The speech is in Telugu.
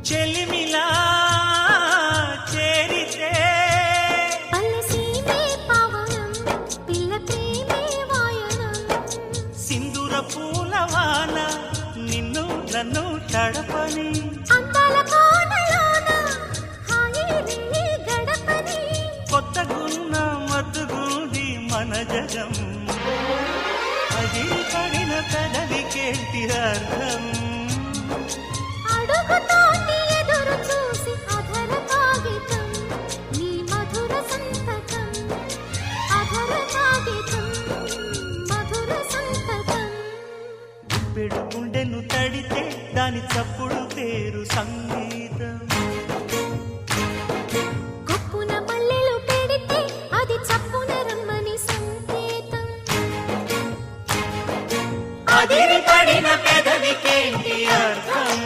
చెలిమిలా చేరితే పల్లెసీమే పావనం పిల్ల ప్రేమే వాయనం సింధూర పూలవాన నిన్ను నన్ను తడపని అందాల కోనలోన హాయి నీ గడపని కొత్తగున్న మత్తుగుంది మన జగం అది పడిన పెదవికేంటి అర్థం అడుగుతోటి ఎదురు చూసి అధర కాగితం నీ మధుర సంతకం అధర కాగితం మధుర సంతకం పెడు గుండెను తడితే దాని చప్పుడు పేరు సంగీతం కొప్పున మల్లెలు పెడితే అది చప్పున రమ్మని సంకేతం అదిరి పడిన పెదవికేంటి అర్థం